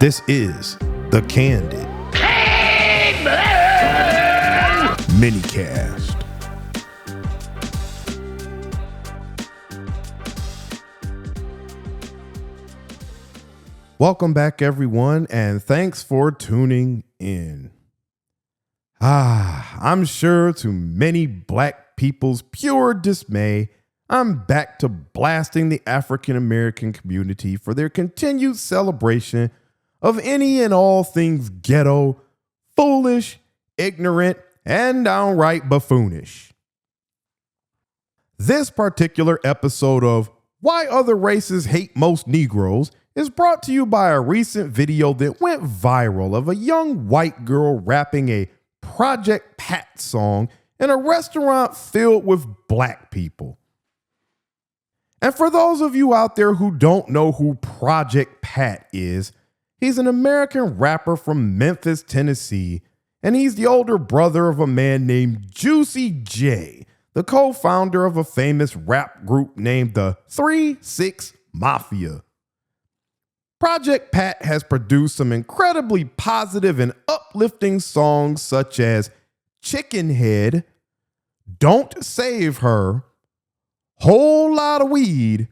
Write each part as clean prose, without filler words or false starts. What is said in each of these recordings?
This is the Candid Minicast. Welcome back, everyone, and thanks for tuning in. I'm sure to many black people's pure dismay, I'm back to blasting the African American community for their continued celebration of any and all things ghetto, foolish, ignorant, and downright buffoonish. This particular episode of Why Other Races Hate Most Negroes is brought to you by a recent video that went viral of a young white girl rapping a Project Pat song in a restaurant filled with black people. And for those of you out there who don't know who Project Pat is, he's an American rapper from Memphis, Tennessee, and he's the older brother of a man named Juicy J, the co-founder of a famous rap group named the 3-6 Mafia. Project Pat has produced some incredibly positive and uplifting songs such as Chicken Head, Don't Save Her, Whole Lot of Weed,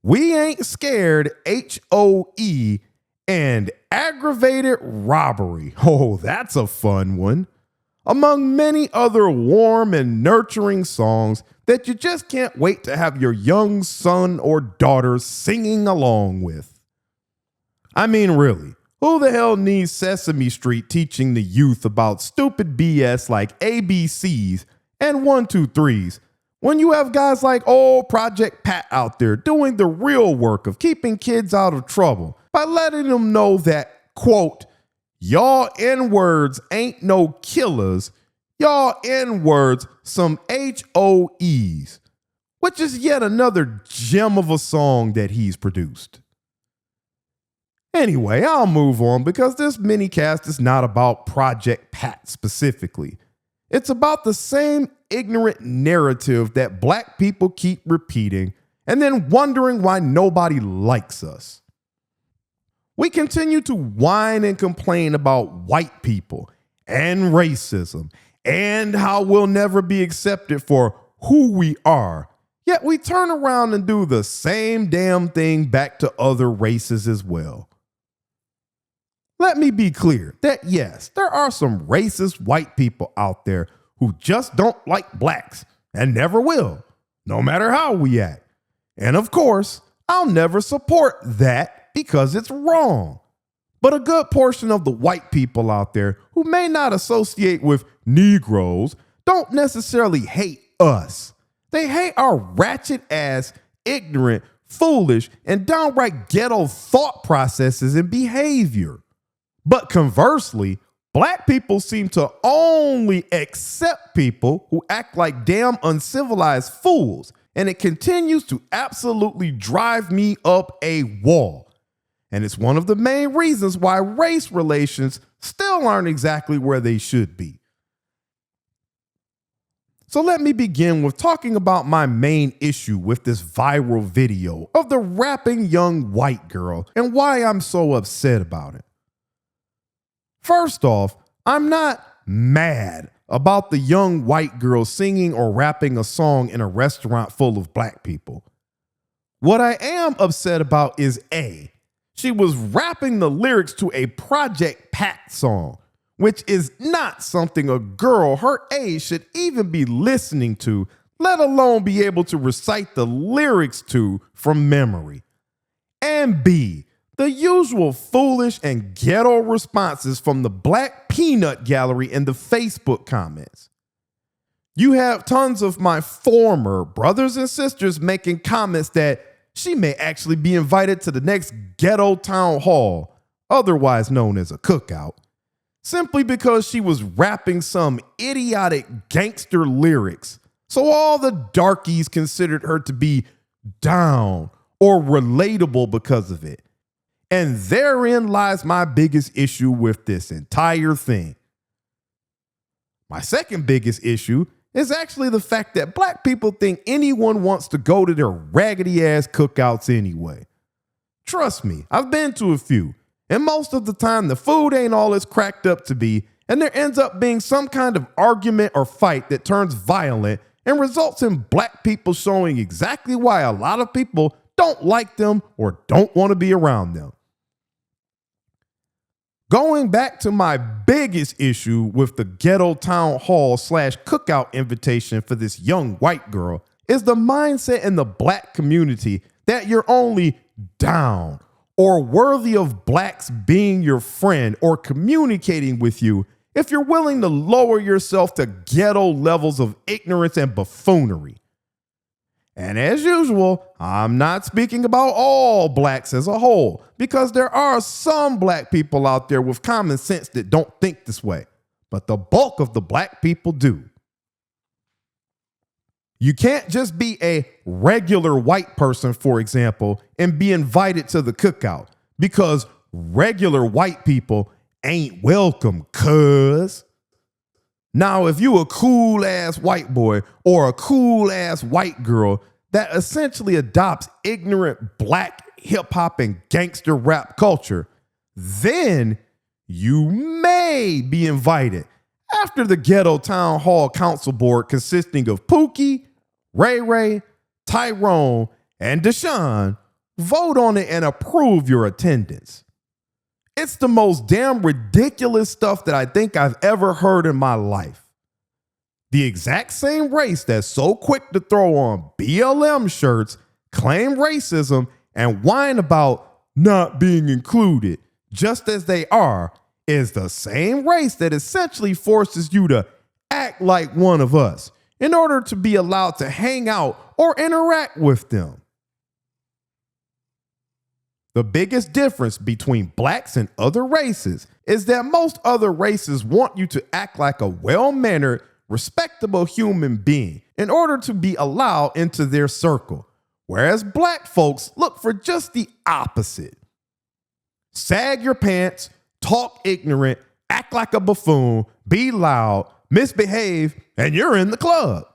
We Ain't Scared, HOE, and Aggravated Robbery. Oh, that's a fun one. Among many other warm and nurturing songs that you just can't wait to have your young son or daughter singing along with. I mean, really, who the hell needs Sesame Street teaching the youth about stupid BS like ABCs and 1, 2, 3s when you have guys like old Project Pat out there doing the real work of keeping kids out of trouble by letting them know that, quote, y'all N-words ain't no killers, y'all N-words some HOEs, which is yet another gem of a song that he's produced. Anyway, I'll move on because this minicast is not about Project Pat specifically. It's about the same ignorant narrative that black people keep repeating and then wondering why nobody likes us. We continue to whine and complain about white people and racism and how we'll never be accepted for who we are. Yet we turn around and do the same damn thing back to other races as well. Let me be clear that yes, there are some racist white people out there who just don't like blacks and never will, no matter how we act. And of course, I'll never support that because it's wrong. But a good portion of the white people out there who may not associate with Negroes don't necessarily hate us. They hate our ratchet ass, ignorant, foolish, and downright ghetto thought processes and behavior. But conversely, black people seem to only accept people who act like damn uncivilized fools, and it continues to absolutely drive me up a wall. And it's one of the main reasons why race relations still aren't exactly where they should be. So let me begin with talking about my main issue with this viral video of the rapping young white girl and why I'm so upset about it. First off, I'm not mad about the young white girl singing or rapping a song in a restaurant full of black people. What I am upset about is A, she was rapping the lyrics to a Project Pat song, which is not something a girl her age should even be listening to, let alone be able to recite the lyrics to from memory. And B, the usual foolish and ghetto responses from the Black Peanut Gallery in the Facebook comments. You have tons of my former brothers and sisters making comments that she may actually be invited to the next ghetto town hall, otherwise known as a cookout, simply because she was rapping some idiotic gangster lyrics. So all the darkies considered her to be down or relatable because of it. And therein lies my biggest issue with this entire thing. My second biggest issue is actually the fact that black people think anyone wants to go to their raggedy ass cookouts anyway. Trust me, I've been to a few, And most of the time, the food ain't all it's cracked up to be, and there ends up being some kind of argument or fight that turns violent and results in black people showing exactly why a lot of people don't like them or don't want to be around them. Going back to my biggest issue with the ghetto town hall / cookout invitation for this young white girl is the mindset in the black community that you're only down or worthy of blacks being your friend or communicating with you if you're willing to lower yourself to ghetto levels of ignorance and buffoonery. And as usual, I'm not speaking about all blacks as a whole, because there are some black people out there with common sense that don't think this way, but the bulk of the black people do. You can't just be a regular white person, for example, and be invited to the cookout, because regular white people ain't welcome, cuz. Now, if you a cool ass white boy or a cool ass white girl that essentially adopts ignorant black hip hop and gangster rap culture, then you may be invited after the ghetto town hall council board consisting of Pookie, Ray Ray, Tyrone, and Deshaun vote on it and approve your attendance. It's the most damn ridiculous stuff that I think I've ever heard in my life. The exact same race that's so quick to throw on BLM shirts, claim racism, and whine about not being included, just as they are, is the same race that essentially forces you to act like one of us in order to be allowed to hang out or interact with them. The biggest difference between blacks and other races is that most other races want you to act like a well-mannered, respectable human being in order to be allowed into their circle, whereas black folks look for just the opposite. Sag your pants, talk ignorant, act like a buffoon, be loud, misbehave, and you're in the club.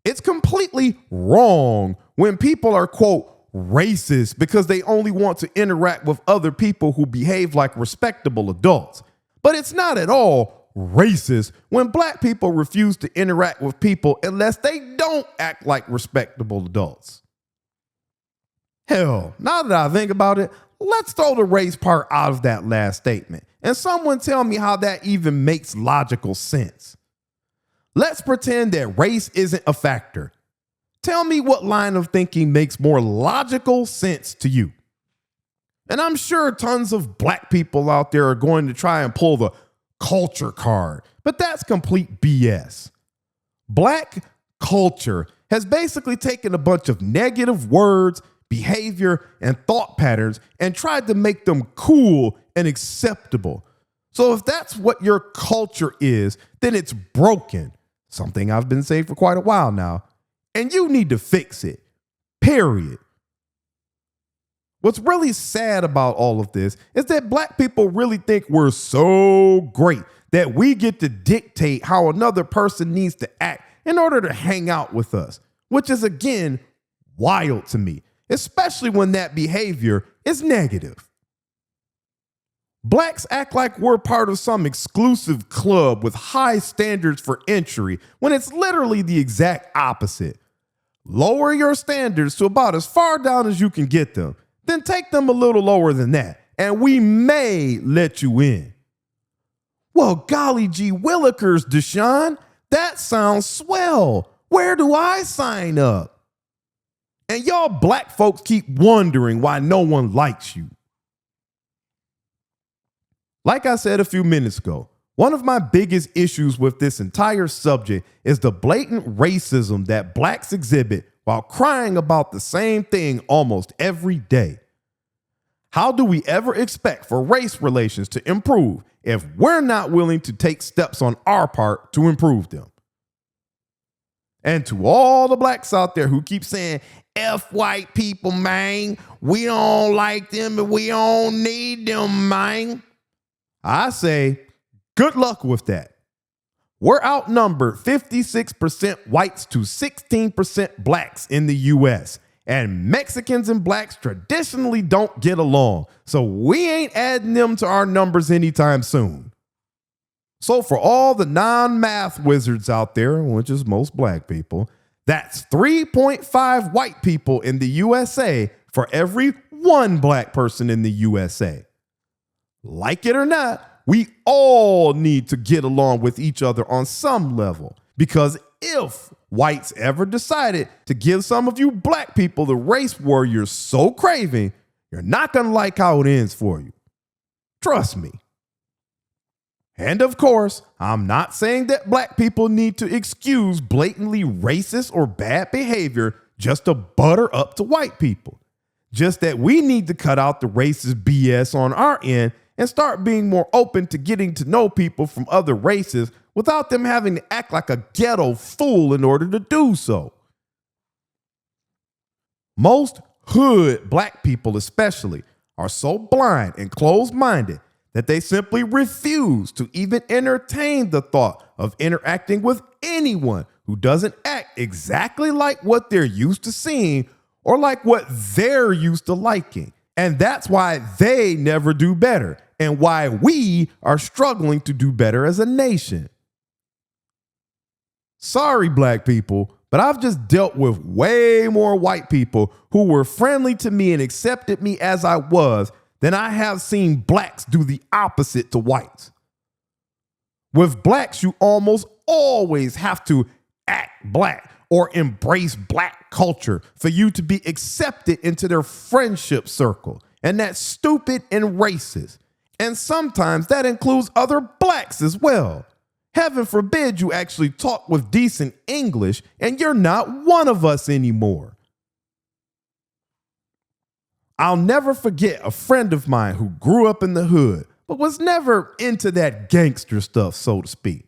It's completely wrong when people are, quote, racist because they only want to interact with other people who behave like respectable adults. But it's not at all racist when black people refuse to interact with people unless they don't act like respectable adults. Hell, now that I think about it, let's throw the race part out of that last statement and someone tell me how that even makes logical sense. Let's pretend that race isn't a factor. Tell me what line of thinking makes more logical sense to you. And I'm sure tons of black people out there are going to try and pull the culture card, but that's complete BS. Black culture has basically taken a bunch of negative words, behavior, and thought patterns and tried to make them cool and acceptable. So if that's what your culture is, then it's broken. Something I've been saying for quite a while now. And you need to fix it, period. What's really sad about all of this is that black people really think we're so great that we get to dictate how another person needs to act in order to hang out with us, which is, again, wild to me, especially when that behavior is negative. Blacks act like we're part of some exclusive club with high standards for entry when it's literally the exact opposite. Lower your standards to about as far down as you can get them, then take them a little lower than that, and we may let you in. Well, golly gee willikers, Deshaun, that sounds swell. Where do I sign up? And y'all black folks keep wondering why no one likes you. Like I said a few minutes ago, one of my biggest issues with this entire subject is the blatant racism that blacks exhibit while crying about the same thing almost every day. How do we ever expect for race relations to improve if we're not willing to take steps on our part to improve them? And to all the blacks out there who keep saying, F white people, man, we don't like them and we don't need them, man, I say, good luck with that. We're outnumbered 56% whites to 16% blacks in the US, And Mexicans and blacks traditionally don't get along, so we ain't adding them to our numbers anytime soon. So for all the non-math wizards out there, which is most black people, that's 3.5 white people in the USA for every one black person in the USA. Like it or not, we all need to get along with each other on some level, because if whites ever decided to give some of you black people the race war you're so craving, you're not going to like how it ends for you. Trust me. And of course, I'm not saying that black people need to excuse blatantly racist or bad behavior just to butter up to white people. Just that we need to cut out the racist BS on our end and start being more open to getting to know people from other races without them having to act like a ghetto fool in order to do so. Most hood black people especially are so blind and closed-minded that they simply refuse to even entertain the thought of interacting with anyone who doesn't act exactly like what they're used to seeing or like what they're used to liking. And that's why they never do better and why we are struggling to do better as a nation. Sorry, black people, but I've just dealt with way more white people who were friendly to me and accepted me as I was than I have seen blacks do the opposite to whites. With blacks, you almost always have to act black or embrace black culture for you to be accepted into their friendship circle. And that's stupid and racist. And sometimes that includes other blacks as well. Heaven forbid you actually talk with decent English and you're not one of us anymore. I'll never forget a friend of mine who grew up in the hood, but was never into that gangster stuff, so to speak.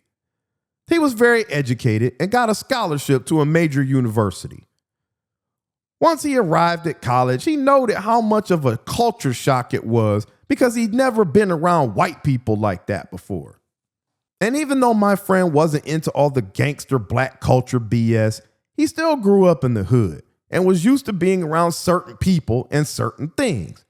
He was very educated and got a scholarship to a major university. Once he arrived at college, he noted how much of a culture shock it was because he'd never been around white people like that before. And even though my friend wasn't into all the gangster black culture BS, he still grew up in the hood and was used to being around certain people and certain things.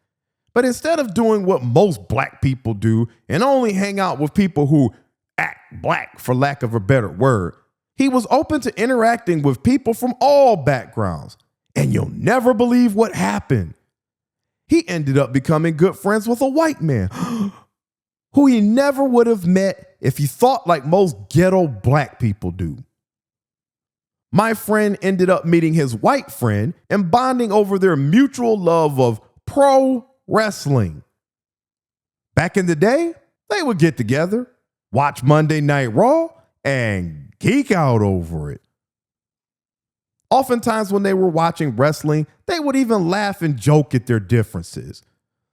But instead of doing what most black people do and only hang out with people who act black, for lack of a better word, he was open to interacting with people from all backgrounds. And you'll never believe what happened. He ended up becoming good friends with a white man who he never would have met if he thought like most ghetto black people do. My friend ended up meeting his white friend and bonding over their mutual love of pro wrestling. Back in the day, they would get together, watch Monday Night Raw, and geek out over it. Oftentimes when they were watching wrestling, they would even laugh and joke at their differences.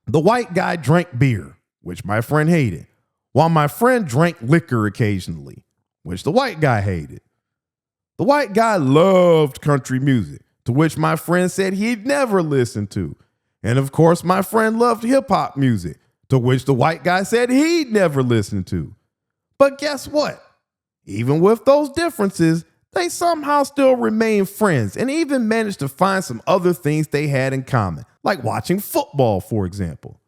The white guy drank beer, which my friend hated, while my friend drank liquor occasionally, which the white guy hated. The white guy loved country music, to which my friend said he'd never listen to. And of course, my friend loved hip-hop music, to which the white guy said he'd never listen to. But guess what? Even with those differences, they somehow still remained friends and even managed to find some other things they had in common, like watching football, for example.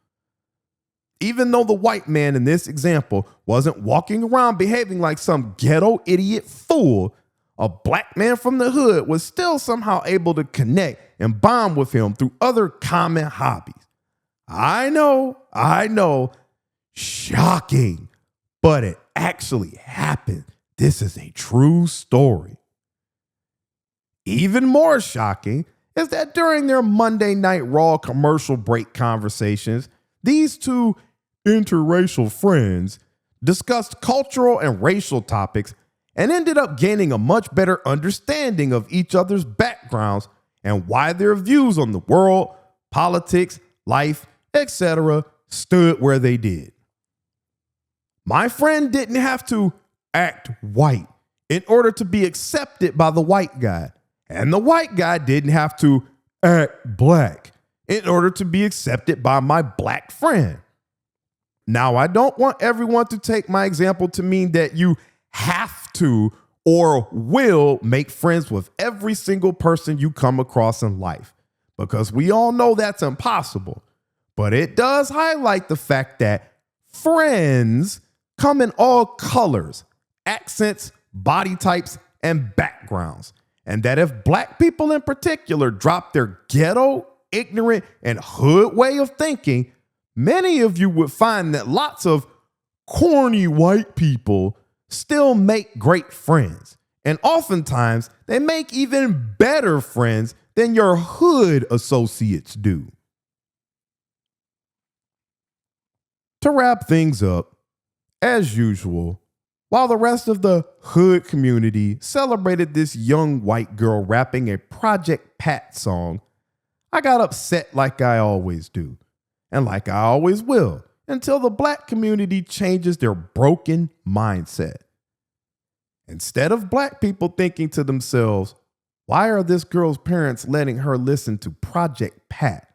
Even though the white man in this example wasn't walking around behaving like some ghetto idiot fool, a black man from the hood was still somehow able to connect and bond with him through other common hobbies. I know, shocking, but it actually happened. This is a true story. Even more shocking is that during their Monday Night Raw commercial break conversations, these two interracial friends discussed cultural and racial topics and ended up gaining a much better understanding of each other's backgrounds and why their views on the world, politics, life, etc. stood where they did. My friend didn't have to act white in order to be accepted by the white guy, and the white guy didn't have to act black in order to be accepted by my black friend. Now, I don't want everyone to take my example to mean that you have to or will make friends with every single person you come across in life. because we all know that's impossible. But it does highlight the fact that friends come in all colors, accents, body types, and backgrounds. And that if black people in particular drop their ghetto, ignorant, and hood way of thinking, many of you would find that lots of corny white people still make great friends. And oftentimes, they make even better friends than your hood associates do. To wrap things up, as usual, while the rest of the hood community celebrated this young white girl rapping a Project Pat song, I got upset like I always do, and like I always will, until the black community changes their broken mindset. Instead of black people thinking to themselves, why are this girl's parents letting her listen to Project Pat?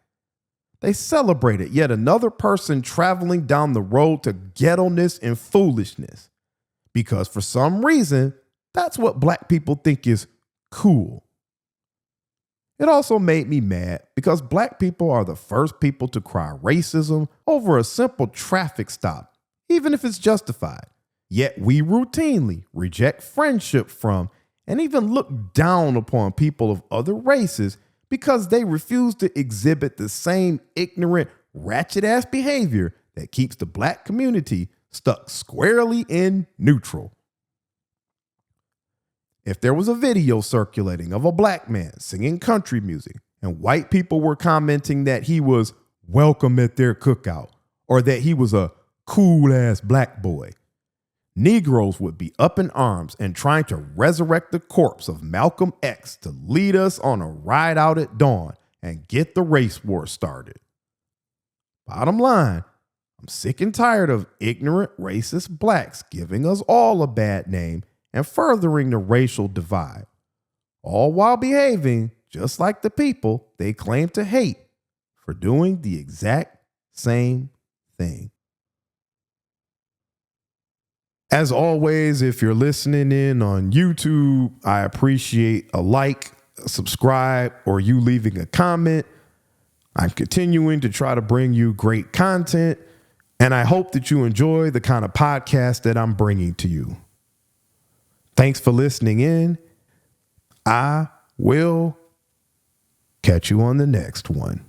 They celebrated yet another person traveling down the road to ghetto-ness and foolishness. Because for some reason, that's what black people think is cool. It also made me mad because black people are the first people to cry racism over a simple traffic stop, even if it's justified. Yet we routinely reject friendship from and even look down upon people of other races because they refuse to exhibit the same ignorant, ratchet-ass behavior that keeps the black community stuck squarely in neutral. If there was a video circulating of a black man singing country music and white people were commenting that he was welcome at their cookout or that he was a cool-ass black boy, Negroes would be up in arms and trying to resurrect the corpse of Malcolm X to lead us on a ride out at dawn and get the race war started. Bottom line, I'm sick and tired of ignorant, racist blacks giving us all a bad name and furthering the racial divide, all while behaving just like the people they claim to hate for doing the exact same thing. As always, if you're listening in on YouTube, I appreciate a like, a subscribe, or you leaving a comment. I'm continuing to try to bring you great content, and I hope that you enjoy the kind of podcast that I'm bringing to you. Thanks for listening in. I will catch you on the next one.